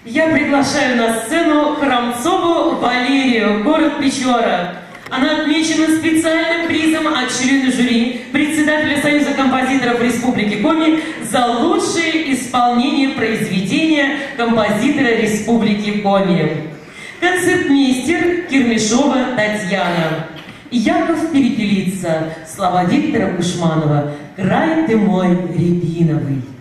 Я приглашаю на сцену Храмцову Валерию, город Печора. Она отмечена специальным призом от члена жюри, председателя Союза композиторов Республики Коми за лучшее исполнение произведения композитора Республики Коми. Концертмейстер Кирмешова Татьяна. Яков Перепелица. Слова Виктора Кушманова. «Край ты мой рябиновый».